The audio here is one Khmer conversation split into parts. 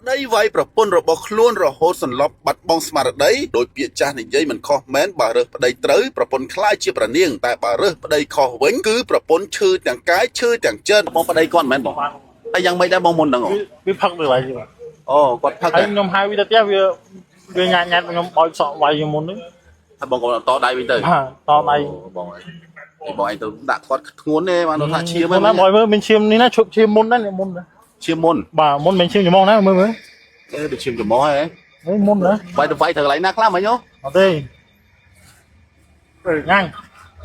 ប្តីវាយប្រពន្ធរបស់ខ្លួនរហូតសន្លប់បាត់បង់ស្មារតីដោយពាក្យចាស់និយាយមិនខុសមែនបើរើសប្តីត្រូវប្រពន្ធខ្លាចជាប្រនាងតែបើរើសប្តីខុសវិញគឺប្រពន្ធឈឺទាំងកាយឈឺទាំងចិត្តបងប្តីគាត់មិនមែនបងតែយ៉ាងម៉េចដែរបងមុនហ្នឹងវាផឹកទៅហើយអូគាត់ផឹកហើយខ្ញុំហៅវាទៅផ្ទះវាញ៉ាំខ្ញុំបោចសក់វាយខ្ញុំមុនហ្នឹងហើយបងគាត់តដៃវិញទៅតដៃបងឯងបងឯងទៅដាក់គាត់ធ្ងន់ទេបានថាឈាមហ្នឹងមកមើលមានឈាមនេះណាឈប់ឈាមមុនណាមុនឈាមមុនបាទមុនមិនឈាមច្រមុះណាមើលទៅឈាមច្រមុះហ៎មុនណាវាយទៅវាយទៅកន្លែងណាខ្លះមិញហ៎អត់ទេញ៉ាំ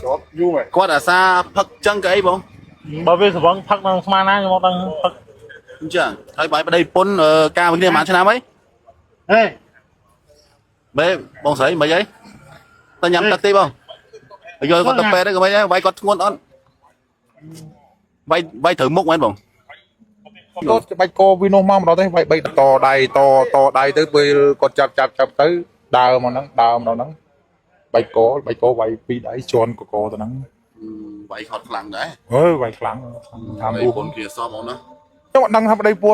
ជាប់យូរហើយគាត់អាសាផឹកចឹងក៏អីបងបើវាស្រវឹងផឹកក្នុងស្មានណាខ្ញុំអត់ដឹងផឹកអញ្ចឹងហើយបាយប្តីពុនការវិញគ្នាប្រហែលឆ្នាំហើយហេបែបងស្រីមិនអីតែញ៉ាំទឹកទេបងយកគាត់ទៅពេទ្យទេក៏មិនអីវាយគាត់ធ្ងន់អត់វាយត្រូវមុខមែនបងគាត់ច្បាច់កវានោះមកម្ដងទេវាយ3តដៃដៃទៅពេលគាត់ចាប់ទៅដើរមកហ្នឹងដើរម្ដងហ្នឹងបាច់កវាយ2ដៃជន់កទៅហ្នឹងវាយខត់ខ្លាំងដែរវាយខ្លាំងថាមពុនគ្រាសបងណាខ្ញុំអត់ដឹងថាប្តីពួន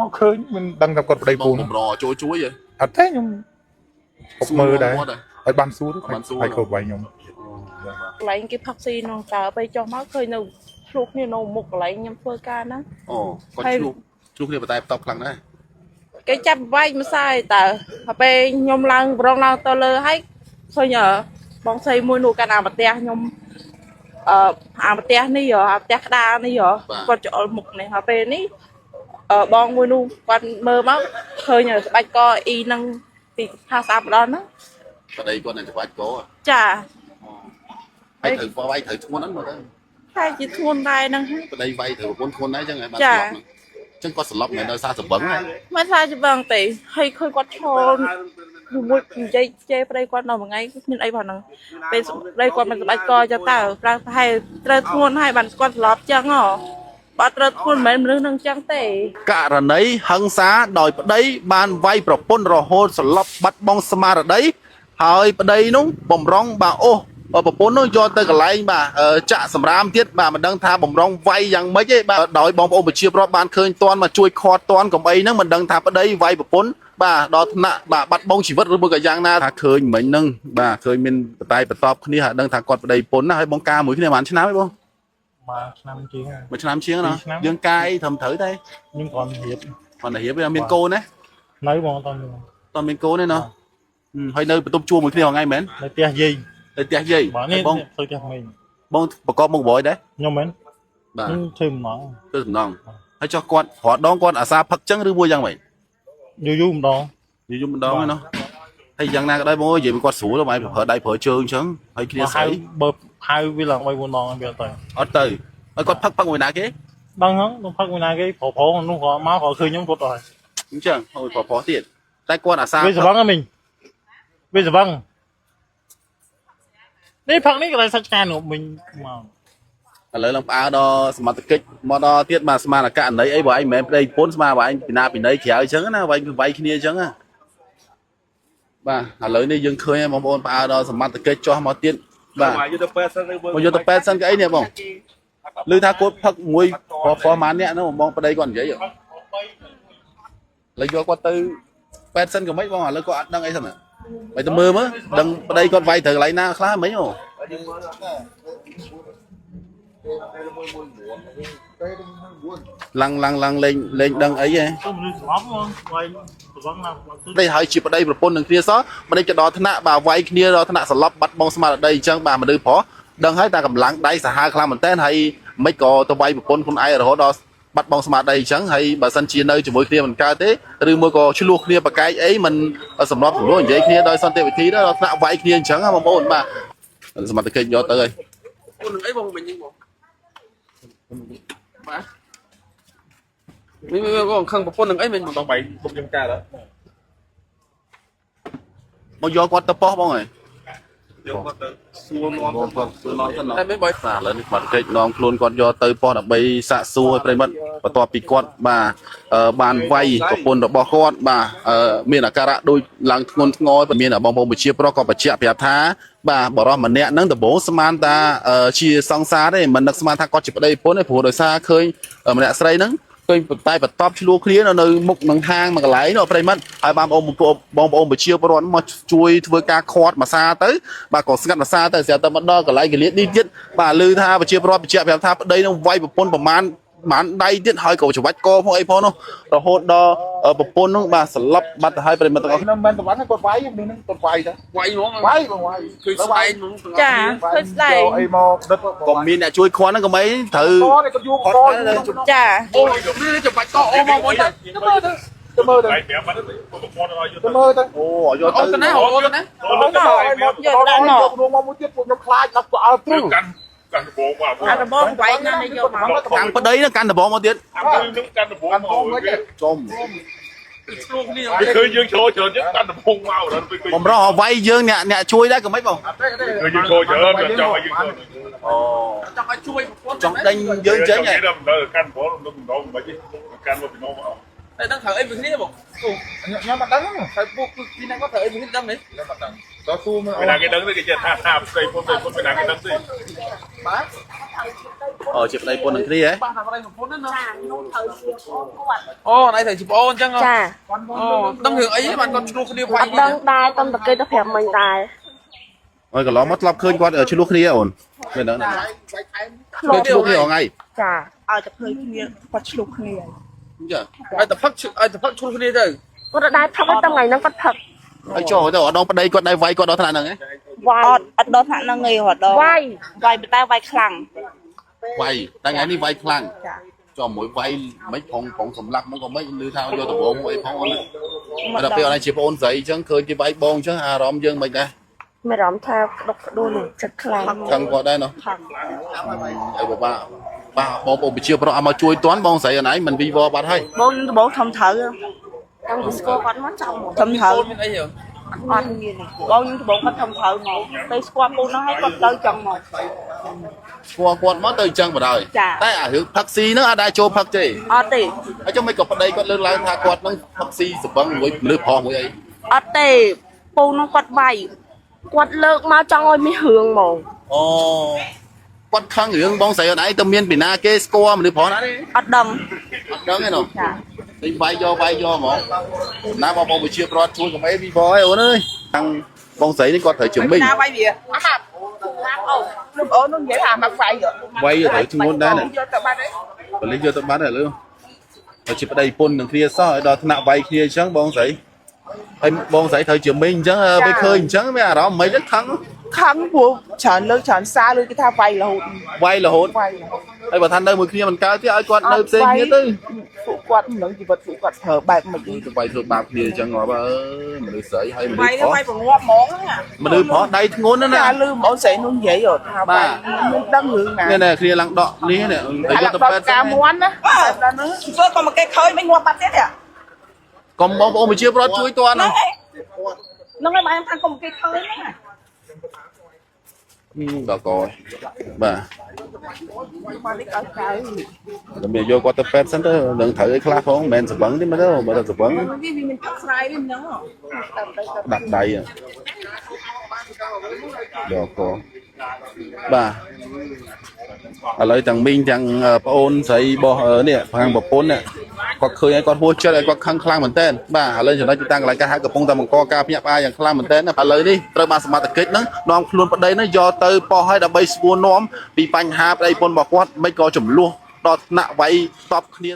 មកឃើញមិនដឹងថាគាត់ប្តីពួនបំរជួយអត់ទេខ្ញុំពុកមើលដែរហើយបានសួរហើយគាត់វាយខ្ញុំកន្លែងគេផឹកស៊ីក្នុងតើទៅចុះមកឃើញនៅឆ្លុះគ្នានៅមុខកន្លែងខ្ញុំធ្វើការហ្នឹងអូគាត់ឆ្លុះគ្នាបតែបតបខ្លាំងដែរគេចាប់វាយម្សាយតើហើយពេលខ្ញុំឡើងប្រងឡើងទៅលើហើយឃើញបងស្រីមួយនោះកាលអាប្រទះខ្ញុំអាប្រទះនេះអាប្រទះក្តារនេះគាត់ច្អល់មុខនេះហើយពេលនេះបងមួយនោះគាត់មើលមកឃើញស្បាច់កអ៊ីនឹងពីថាស្អាតម្ដងហ្នឹងប្តីគាត់នឹងស្បាច់កចាហើយត្រូវវាយត្រូវធ្ងន់ហ្នឹងមើលទៅតែជាធ្ងន់ដែរហ្នឹងប្តីវាយត្រូវប្រពន្ធធ្ងន់ដែរអញ្ចឹងហើយបានស្លាប់ហ្នឹងអញ្ចឹងគាត់ស្លាប់មិនដោយសារសបឹងហ្នឹងមិនថាសបឹងទេហើយឃើញគាត់ឈរមួយនិយាយជេរប្តីគាត់នៅមួយថ្ងៃមានអីផងហ្នឹងពេលប្តីគាត់មិនស្បាច់កចឹងតើប្រហែលត្រូវធ្ងន់ហើយបានគាត់ស្លាប់ចឹងបើត្រូវធ្ងន់មិនមែនមនុស្សនឹងចឹងទេករណីហិង្សាដោយប្តីបានវាយប្រពន្ធរហូតស្លាប់បាត់បង់ស្មារតីហើយប្តីនោះបំរុងបាទអូប្រពន្ធនោះយកទៅកន្លែងបាទចាក់សម្រាមទៀតបាទមិនដឹងថាបំរុងវាយយ៉ាងម៉េចទេបាទដោយបងប្អូនប្រជាពលរដ្ឋបានឃើញតន់មកជួយខាត់តន់កំអីហ្នឹងមិនដឹងថាប្តីវាយប្រពន្ធបាទដល់ថ្នាក់បាទបាត់បង់ជីវិតឬមួយក៏យ៉ាងណាថាឃើញមិញហ្នឹងបាទឃើញមានបតែបតបគ្នាហើយដឹងថាគាត់ប្តីប្រពន្ធណាហើយបងការមួយគ្នាប្រហែលឆ្នាំទេបងមួយឆ្នាំជាងមួយឆ្នាំជាងណាយើងកាយត្រឹមត្រូវទេខ្ញុំគ្រាន់រៀបវាមានកូនណានៅបងតើមានកូនទេណាហើយនៅបន្ទប់ជួលមួយគ្នាថ្ងៃមែននៅផ្ទះយាយទៅផ្ទះយាយបងទៅផ្ទះមីងបងប្រកបមុខបរយដែរខ្ញុំមែនបាទធ្វើម្ដងហើយចុះគាត់រត់ដងគាត់អាសាផឹកចឹងឬមួយយ៉ាងម៉េចយូរម្ដងឯណោះហើយយ៉ាងណាក៏ដោយបងនិយាយគាត់ស្រួលបាយប្រើដៃប្រើជើងចឹងហើយគ្នាស្អីបើហៅវាឡើង3 4ដងវាអត់ទៅហើយគាត់ផឹកមួយណាគេដឹងហ្នឹងផឹកមួយណាគេប្រប្រនោះគាត់មកគាត់ឃើញខ្ញុំគាត់ទៅអញ្ចឹងអូយប្រប្រទៀតតែគាត់អាសាវាស្វឹងហ្នឹងមីងវាស្វឹងនេះផឹកនេះកន្លែងសាច់ឆ្កានោះមីងមកឥឡូវឡើងផ្អើដល់សមត្ថកិច្ចមកដល់ទៀតបាទស្មានអាករណីអីបើឯងមិនមែនប្តីប្រពន្ធស្មានបើឯងពីណាពីណីក្រៅអញ្ចឹងណាវាយគ្នាអញ្ចឹងណាបាទឥឡូវនេះយើងឃើញបងប្អូនផ្អើដល់សមត្ថកិច្ចចោះមកទៀតបាទយកទៅពេទ្យសិនយកទៅពេទ្យសិនក៏អីនេះបងឮថាគាត់ផឹកមួយប្រហែលអ្នកហ្នឹងបងប្តីគាត់និយាយឥឡូវយកគាត់ទៅពេទ្យសិនក៏មិនបងឥឡូវគាត់អត់ដឹងអីសិនបើទៅមើលមើលដឹងប្តីគាត់វាយត្រូវកន្លែងណាខ្លះមិញអូឡើងលេងដឹងអីហ៎đâyហើយជាប្តីប្រពន្ធនឹងគ្នាសោះមិនដេចទៅដល់ថ្នាក់បាទវាយគ្នាដល់ថ្នាក់សន្លប់បាត់បង់ស្មារតីអញ្ចឹងបាទមនុស្សប្រុសដឹងហើយតែកម្លាំងដៃសាហាវខ្លាំងមែនតើហើយមិនក៏ទៅវាយប្រពន្ធខ្លួនឯងរហូតដល់បាត់បង់ស្មារតីអញ្ចឹងហើយបើសិនជានៅជាមួយគ្នាមិនកើតទេឬមួយក៏ឆ្លោះគ្នាប្រកែកអីមិនសម្រាប់និយាយគ្នាដោយសន្តិវិធីដល់ថ្នាក់វាយគ្នាអញ្ចឹងបងប្អូនបាទសមត្ថកិច្ចយកទៅហើយអូននឹងអីបងមិញហ្នឹងបងបាទមីបងខឹងប្រពន្ធនឹងអីមិញបងបាយពុកខ្ញុំកើតហ៎មកយកគាត់ទៅប៉ោះបងហើយយកគាត់ទៅសួរនាំគាត់សួរនាំទៅតែមិនបើឥឡូវនេះសមត្ថកិច្ចនាំខ្លួនគាត់យកទៅប៉ោះដើម្បីសាកសួរឲ្យប្រិមិត្តបន្ទាប់ពីគាត់បាទបានវាយប្រពន្ធរបស់គាត់បាទមានអាការៈដូចឡើងធ្ងន់ធ្ងរមានបងប្អូនប្រជាប្រុសក៏បញ្ជាក់ប្រាប់ថាបាទបរិះម្នាក់ហ្នឹងដំបូងស្មានតាជាសង្សារទេមិននឹកស្មានថាគាត់ជាប្តីប្រពន្ធទេព្រោះដោយសារឃើញម្នាក់ស្រីហ្នឹង ឃើញបន្តែបន្ទប់ឆ្លោះគ្នានៅមុខនឹងហាងមួយកន្លែងនោះប្រិមត្តហើយបងប្អូនប្រជាពលរដ្ឋមកជួយធ្វើការខាត់មួយសាទៅបាទក៏ស្ងាត់មួយសាទៅស្រាប់តែមកដល់កន្លែងកលៀតនេះទៀតបាទឮថាប្រជាពលរដ្ឋបញ្ជាក់ប្រាប់ថាប្តីនឹងវាយប្រពន្ធប្រមាណដៃទៀតហើយក៏ច្របាច់កផងអីផងនោះរហូតដល់ប្រពន្ធនោះបាទស្លាប់បាត់ទៅហើយប្រិមត្តទាំងអស់ nó men tụi bắn nó con váy nhưng nó con váy đó វាយហ្មង váy con váy គឺស្ដែងហ្មង ចាឃើញស្ដែង ai mò đất ក៏មានអ្នកជួយខាត់ហ្នឹងក៏មិនត្រូវ có này con vô con ចា អូយនេះចាំបាច់តអូមកមួយទៅ tôi mơ thôi tôi mơ thôi អូយក អូ ទៅ ទៅណាអូទៅណា យកដាក់ណោ luôn mong muốn tiếp tục nó khai đập vào trừ កាន់ដបងមក អារបស់វាយណាយកមក ខាងប្តីហ្នឹងកាន់ដបងមកទៀត នឹងកាន់ដបងមក ចំ ឆ្លោះគ្នា វាឃើញយើងចូលច្រើនចឹងកាន់ដបងមកដល់ពេលឃើញ បំរុងឲ្យវាយយើងអ្នកជួយដែរក៏មិនបង យើងចូលច្រើនចង់ឲ្យយើងចូល អូ ចង់ឲ្យជួយប្រពន្ធ ចង់ដេញយើងចេញហ៎ ទៅកាន់ដបងនឹងដងមិនកាន់មកពីនោះមក តែដឹងត្រូវអីវិញនេះបង nhưng mà đắng ហើយពួកគឺទីណាក៏ត្រូវអីវិញដឹងនេះ có tu mà ពេលណាគេដឹងទៅគេចេះថាស្រីពុនពេលណាគេដឹងទេ អូជាប្តីពន្ធនឹងគ្នាហ៎ បាទថាប្តីប្រពន្ធណាអូណៃត្រូវជាប្អូនអញ្ចឹង ចា អូដឹងរឿងអីបានគាត់ឆ្លោះគ្នាវា អ យ ត់ដឹងដែរតំតែគេទៅប្រាប់មិញដែរ ហើយកន្លងមកធ្លាប់ឃើញគាត់ឆ្លោះគ្នាអូនមិនដឹងណាឃើញឆ្លោះគ្នាហងៃ ចា ឲ្យតែឃើញគ្នាគាត់ឆ្លុះគ្នា ចា ឲ្យតែផឹកឆ្លោះគ្នាទៅ គាត់ដែរផឹកតែថ្ងៃហ្នឹងគាត់ផឹក ហើយចុះទៅអត់ដងប្តីគាត់ដែរវាយគាត់ដល់ថ្នាក់ហ្នឹងហ៎ វាយ អត់ដល់ថ្នាក់ហ្នឹងឯងរត់ដល់ វាយ វាយតែវាយខ្លាំង វាយតែថ្ងៃនេះវាយខ្លាំង ចា ចុះមួយវាយមិនផងសម្លាប់មកក៏មិនឮថាយកដបងមកអីផងអូនដល់ពេលអត់ជាប្អូនស្រីអញ្ចឹងឃើញគេវាយបងអញ្ចឹងអារម្មណ៍យើងមិនដែរ មានអារម្មណ៍ថាក្តុកក្តួលនឹងចិត្តខ្លាំង ខឹងគាត់ដែរណោះ ខំ ហើយបបាបងប្អូនប្រជាប្រដ្ឋឲ្យមកជួយតាន់បងស្រីអនឯងមិនវីវបាត់ហើយ បងដបងធំត្រូវ តាំងពីស្គាល់គាត់មកចាំមក ធំត្រូវ មានអីហ៎ អត់មានបងដបងគាត់ធំត្រូវមកទៅស្គាល់ពូនហ្នឹងឲ្យគាត់ទៅចង់មក ស្គាល់គាត់មកទៅអញ្ចឹងបណ្ដោយ ចា តែអារឿងផឹកស៊ីហ្នឹងអាចដែរចូលផឹកទេ អត់ទេ ហើយចុះមិនក៏ប្តីគាត់លើកឡើងថាគាត់ហ្នឹងផឹកស៊ីសបឹងមួយមនុស្សប្រុសមួយអី អត់ទេពូហ្នឹងគាត់វាយ គាត់លើកមកចង់ឲ្យមានរឿងហ្មង អូគាត់ខឹងរឿងបងស្រីអនឯងទៅមានពីណាគេស្គាល់មនុស្សប្រុសណាទេ អត់ដឹង អត់ដឹងទេណោះ ចា តែវាយយកហ្មងណាបងប្អូនប្រជាប្រដ្ឋជួយកុំអីវីវអីអូនអើយខាងបងស្រីនេះគាត់ត្រូវជំនាញ ណាវាយវាអាម៉ាប់អូលោកអូននឹងនិយាយថាម៉ាប់វាយ វាយត្រូវធ្ងន់ដែរណា យកទៅបាត់ហើយ បលិសយកទៅបាត់ហើយលើហើយជាប្តីពុននឹងគ្នាសោះឲ្យដល់ថ្នាក់វាយគ្នាអញ្ចឹងបងស្រីហើយបងស្រីត្រូវជំនាញអញ្ចឹងពេលឃើញអញ្ចឹងមានអារម្មណ៍មិនហ្នឹងខឹង ខំព្រោះច្រើនលើកច្រើនសារលើគេថាវាយរហូត វាយរហូត វាយ ហើយបើថានៅមួយគ្នាមិនកើតទេឲ្យគាត់នៅផ្សេងគ្នាទៅ ពួកគាត់នឹងជីវិតពួកគាត់ប្រើបែបមិន ទៅវាយធ្វើបាបគ្នាអញ្ចឹងហ៎អើយមនុស្សស្រីហើយមនុ វា ស្ស យ ប្រុស វាយប្រងាប់ហ្មងហ្នឹង មនុស្សប្រុសដៃធ្ងន់ណាស់ណា ចាលឺបងស្រីនោះនិយាយថាវាយមិនដឹងរឿងណា នេះគ្នាឡើងដកនេះទៅយកទៅពេទ្យ ការមួនណាដល់នោះធ្វើក៏មកគេឃើញមិនងាប់បាត់ទៀតទេ កុំបងប្អូនប្រជាប្រដ្ឋជួយតន់ ហ្នឹងហើយបានថាក៏មកគេឃើញហ្នឹង ដល់កបាទ មកនេះឲ្យក្រៅ តែមានយកគាត់ទៅពេទ្យសិនទៅនឹងត្រូវឲ្យខ្លះផងមិនមែនសបឹងទេមើលទៅមើលទៅសបឹង វាមានផឹកស្រាយវិញហ្នឹង ដាក់ដៃយកកបាទឥឡូវទាំងមីងទាំងប្អូនស្រីរបស់នេះខាងប្រពន្ធនេះគាត់ឃើញឲ្យគាត់ហួសចិត្តឲ្យគាត់ខឹងខ្លាំងមែនតើបាទឥឡូវចំណុចទីតាំងកន្លែងការហៅកំពុងតែបង្កការភ្ញាក់ផ្អើលយ៉ាងខ្លាំងមែនតើឥឡូវនេះត្រូវបានសមត្ថកិច្ចហ្នឹងនាំខ្លួនប្តីហ្នឹងយកទៅប៉ោះឲ្យដើម្បីស្ពួរនាំពីបញ្ហាប្តីប្រពន្ធរបស់គាត់មិនក៏ចំនួនដល់ថ្នាក់វាយតបគ្នា